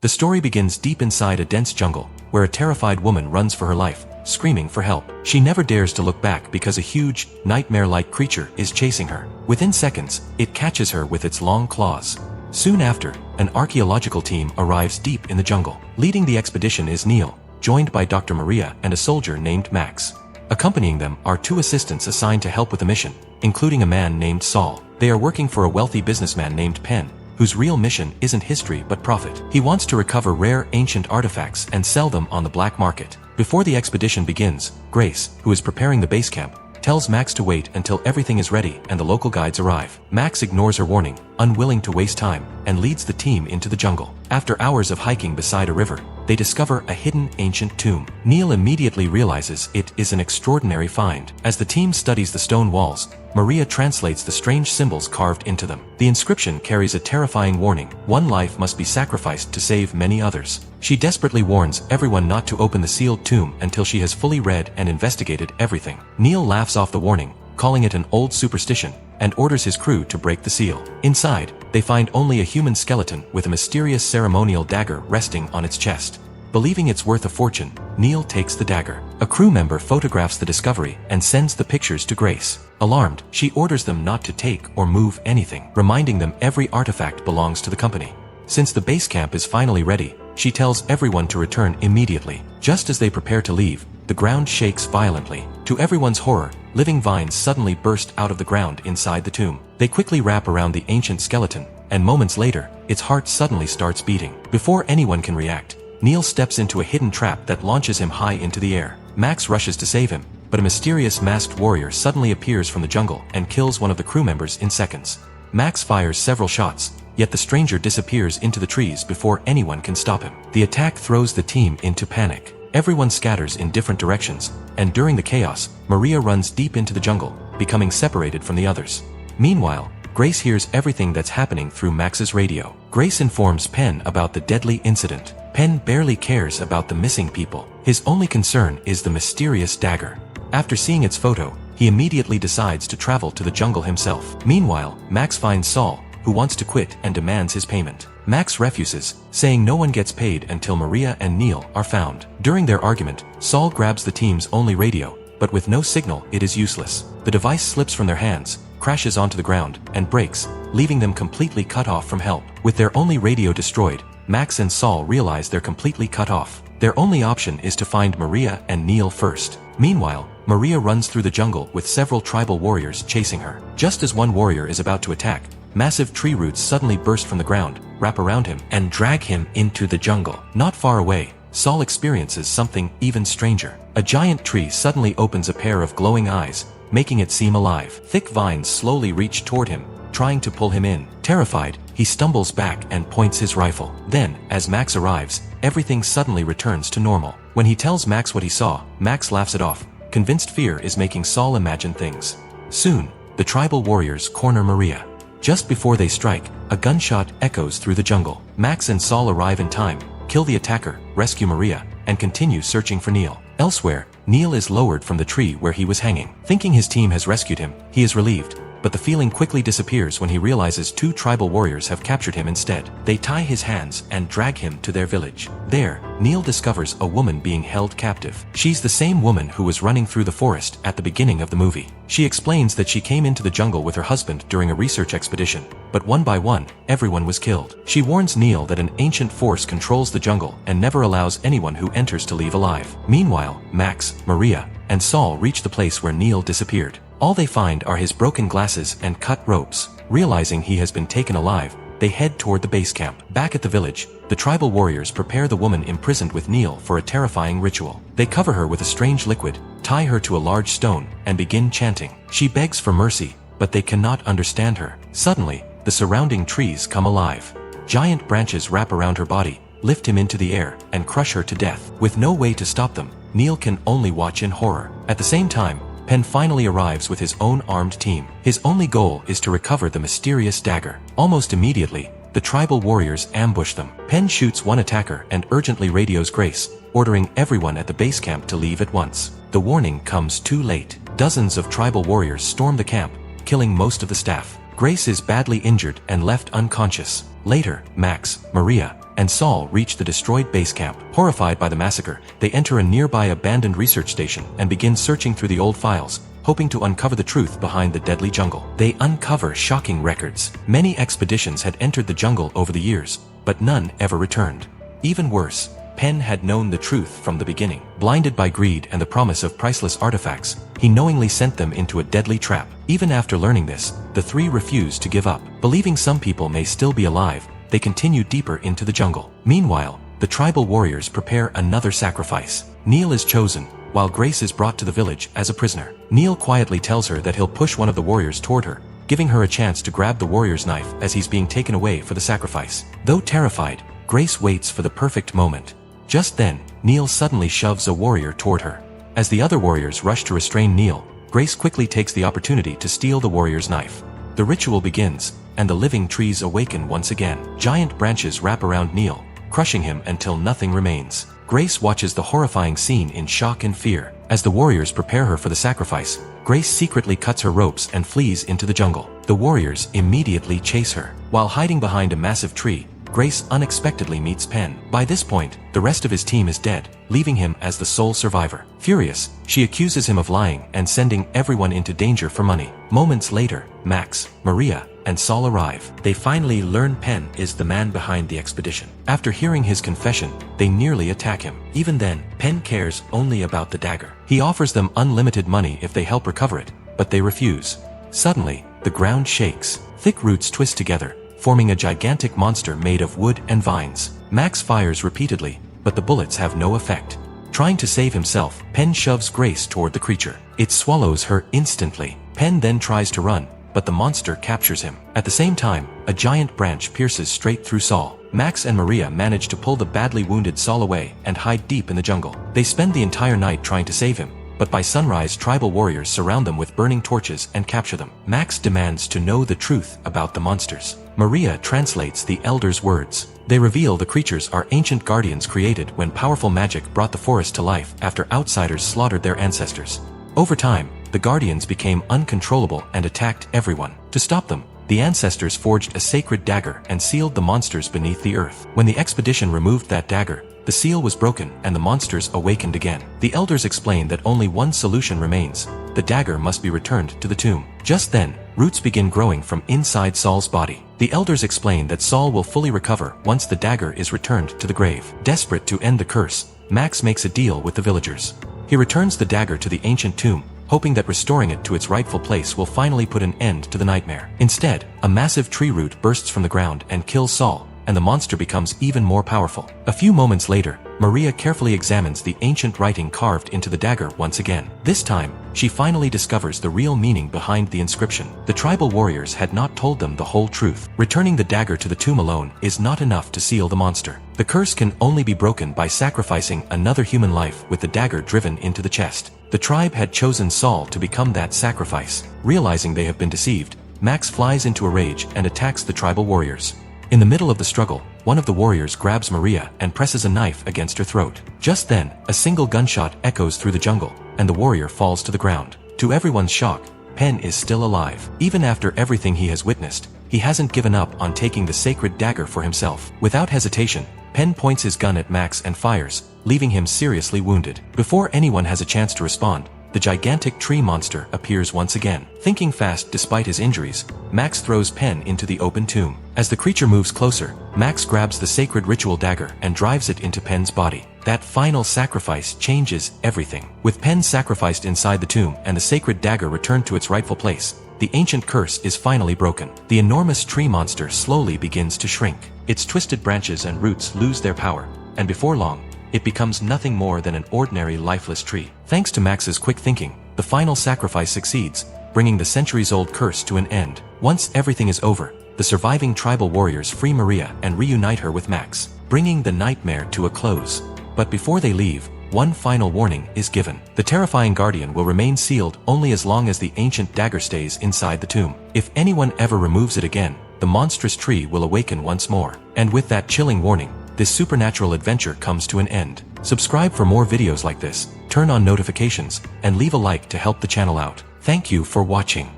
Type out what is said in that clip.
The story begins deep inside a dense jungle, where a terrified woman runs for her life, screaming for help. She never dares to look back because a huge, nightmare-like creature is chasing her. Within seconds, it catches her with its long claws. Soon after, an archaeological team arrives deep in the jungle. Leading the expedition is Neil, joined by Dr. Maria and a soldier named Max. Accompanying them are 2 assistants assigned to help with the mission, including a man named Saul. They are working for a wealthy businessman named Penn, whose real mission isn't history but profit. He wants to recover rare ancient artifacts and sell them on the black market. Before the expedition begins, Grace, who is preparing the base camp, tells Max to wait until everything is ready and the local guides arrive. Max ignores her warning, unwilling to waste time, and leads the team into the jungle. After hours of hiking beside a river, they discover a hidden ancient tomb. Neil immediately realizes it is an extraordinary find. As the team studies the stone walls, Maria translates the strange symbols carved into them. The inscription carries a terrifying warning: one life must be sacrificed to save many others. She desperately warns everyone not to open the sealed tomb until she has fully read and investigated everything. Neil laughs off the warning, calling it an old superstition, and orders his crew to break the seal. Inside, they find only a human skeleton with a mysterious ceremonial dagger resting on its chest. Believing it's worth a fortune, Neil takes the dagger. A crew member photographs the discovery and sends the pictures to Grace. Alarmed, she orders them not to take or move anything, reminding them every artifact belongs to the company. Since the base camp is finally ready, she tells everyone to return immediately. Just as they prepare to leave, the ground shakes violently. To everyone's horror, living vines suddenly burst out of the ground inside the tomb. They quickly wrap around the ancient skeleton, and moments later, its heart suddenly starts beating. Before anyone can react, Neil steps into a hidden trap that launches him high into the air. Max rushes to save him, but a mysterious masked warrior suddenly appears from the jungle and kills one of the crew members in seconds. Max fires several shots, yet the stranger disappears into the trees before anyone can stop him. The attack throws the team into panic. Everyone scatters in different directions, and during the chaos, Maria runs deep into the jungle, becoming separated from the others. Meanwhile, Grace hears everything that's happening through Max's radio. Grace informs Penn about the deadly incident. Penn barely cares about the missing people. His only concern is the mysterious dagger. After seeing its photo, he immediately decides to travel to the jungle himself. Meanwhile, Max finds Saul, who wants to quit and demands his payment. Max refuses, saying no one gets paid until Maria and Neil are found. During their argument, Saul grabs the team's only radio, but with no signal, it is useless. The device slips from their hands, crashes onto the ground, and breaks, leaving them completely cut off from help. With their only radio destroyed, Max and Saul realize they're completely cut off. Their only option is to find Maria and Neil first. Meanwhile, Maria runs through the jungle with several tribal warriors chasing her. Just as one warrior is about to attack, massive tree roots suddenly burst from the ground, wrap around him, and drag him into the jungle. Not far away, Saul experiences something even stranger. A giant tree suddenly opens a pair of glowing eyes, making it seem alive. Thick vines slowly reach toward him, trying to pull him in. Terrified, he stumbles back and points his rifle. Then, as Max arrives, everything suddenly returns to normal. When he tells Max what he saw, Max laughs it off, convinced fear is making Saul imagine things. Soon, the tribal warriors corner Maria. Just before they strike, a gunshot echoes through the jungle. Max and Saul arrive in time, kill the attacker, rescue Maria, and continue searching for Neil. Elsewhere, Neil is lowered from the tree where he was hanging. Thinking his team has rescued him, he is relieved, but the feeling quickly disappears when he realizes 2 tribal warriors have captured him instead. They tie his hands and drag him to their village. There, Neil discovers a woman being held captive. She's the same woman who was running through the forest at the beginning of the movie. She explains that she came into the jungle with her husband during a research expedition, but one by one, everyone was killed. She warns Neil that an ancient force controls the jungle and never allows anyone who enters to leave alive. Meanwhile, Max, Maria, and Saul reach the place where Neil disappeared. All they find are his broken glasses and cut ropes. Realizing he has been taken alive, they head toward the base camp. Back at the village, the tribal warriors prepare the woman imprisoned with Neil for a terrifying ritual. They cover her with a strange liquid, tie her to a large stone, and begin chanting. She begs for mercy, but they cannot understand her. Suddenly, the surrounding trees come alive. Giant branches wrap around her body, lift him into the air, and crush her to death. With no way to stop them, Neil can only watch in horror. At the same time, Penn finally arrives with his own armed team. His only goal is to recover the mysterious dagger. Almost immediately, the tribal warriors ambush them. Penn shoots one attacker and urgently radios Grace, ordering everyone at the base camp to leave at once. The warning comes too late. Dozens of tribal warriors storm the camp, killing most of the staff. Grace is badly injured and left unconscious. Later, Max, Maria, and Saul reach the destroyed base camp. Horrified by the massacre, they enter a nearby abandoned research station and begin searching through the old files, hoping to uncover the truth behind the deadly jungle. They uncover shocking records. Many expeditions had entered the jungle over the years, but none ever returned. Even worse, Penn had known the truth from the beginning. Blinded by greed and the promise of priceless artifacts, he knowingly sent them into a deadly trap. Even after learning this, the three refused to give up. Believing some people may still be alive, they continue deeper into the jungle. Meanwhile, the tribal warriors prepare another sacrifice. Neil is chosen, while Grace is brought to the village as a prisoner. Neil quietly tells her that he'll push one of the warriors toward her, giving her a chance to grab the warrior's knife as he's being taken away for the sacrifice. Though terrified, Grace waits for the perfect moment. Just then, Neil suddenly shoves a warrior toward her. As the other warriors rush to restrain Neil, Grace quickly takes the opportunity to steal the warrior's knife. The ritual begins, and the living trees awaken once again. Giant branches wrap around Neil, crushing him until nothing remains. Grace watches the horrifying scene in shock and fear. As the warriors prepare her for the sacrifice, Grace secretly cuts her ropes and flees into the jungle. The warriors immediately chase her. While hiding behind a massive tree, Grace unexpectedly meets Penn. By this point, the rest of his team is dead, leaving him as the sole survivor. Furious, she accuses him of lying and sending everyone into danger for money. Moments later, Max, Maria, and Saul arrive. They finally learn Penn is the man behind the expedition. After hearing his confession, they nearly attack him. Even then, Penn cares only about the dagger. He offers them unlimited money if they help recover it, but they refuse. Suddenly, the ground shakes. Thick roots twist together, forming a gigantic monster made of wood and vines. Max fires repeatedly, but the bullets have no effect. Trying to save himself, Penn shoves Grace toward the creature. It swallows her instantly. Penn then tries to run, but the monster captures him. At the same time, a giant branch pierces straight through Saul. Max and Maria manage to pull the badly wounded Saul away and hide deep in the jungle. They spend the entire night trying to save him, but by sunrise tribal warriors surround them with burning torches and capture them. Max demands to know the truth about the monsters. Maria translates the elders' words. They reveal the creatures are ancient guardians created when powerful magic brought the forest to life after outsiders slaughtered their ancestors. Over time, the guardians became uncontrollable and attacked everyone. To stop them, the ancestors forged a sacred dagger and sealed the monsters beneath the earth. When the expedition removed that dagger, the seal was broken and the monsters awakened again. The elders explain that only one solution remains. The dagger must be returned to the tomb. Just then, roots begin growing from inside Saul's body. The elders explain that Saul will fully recover once the dagger is returned to the grave. Desperate to end the curse, Max makes a deal with the villagers. He returns the dagger to the ancient tomb, hoping that restoring it to its rightful place will finally put an end to the nightmare. Instead, a massive tree root bursts from the ground and kills Saul, and the monster becomes even more powerful. A few moments later, Maria carefully examines the ancient writing carved into the dagger once again. This time, she finally discovers the real meaning behind the inscription. The tribal warriors had not told them the whole truth. Returning the dagger to the tomb alone is not enough to seal the monster. The curse can only be broken by sacrificing another human life with the dagger driven into the chest. The tribe had chosen Saul to become that sacrifice. Realizing they have been deceived, Max flies into a rage and attacks the tribal warriors. In the middle of the struggle, one of the warriors grabs Maria and presses a knife against her throat. Just then, a single gunshot echoes through the jungle, and the warrior falls to the ground. To everyone's shock, Penn is still alive. Even after everything he has witnessed, he hasn't given up on taking the sacred dagger for himself. Without hesitation, Penn points his gun at Max and fires, leaving him seriously wounded. Before anyone has a chance to respond, the gigantic tree monster appears once again. Thinking fast despite his injuries, Max throws Penn into the open tomb. As the creature moves closer, Max grabs the sacred ritual dagger and drives it into Penn's body. That final sacrifice changes everything. With Penn sacrificed inside the tomb and the sacred dagger returned to its rightful place, the ancient curse is finally broken. The enormous tree monster slowly begins to shrink. Its twisted branches and roots lose their power, and before long, it becomes nothing more than an ordinary lifeless tree. Thanks to Max's quick thinking, the final sacrifice succeeds, bringing the centuries-old curse to an end. Once everything is over, the surviving tribal warriors free Maria and reunite her with Max, bringing the nightmare to a close. But before they leave, one final warning is given. The terrifying guardian will remain sealed only as long as the ancient dagger stays inside the tomb. If anyone ever removes it again, the monstrous tree will awaken once more. And with that chilling warning, this supernatural adventure comes to an end. Subscribe for more videos like this, turn on notifications, and leave a like to help the channel out. Thank you for watching.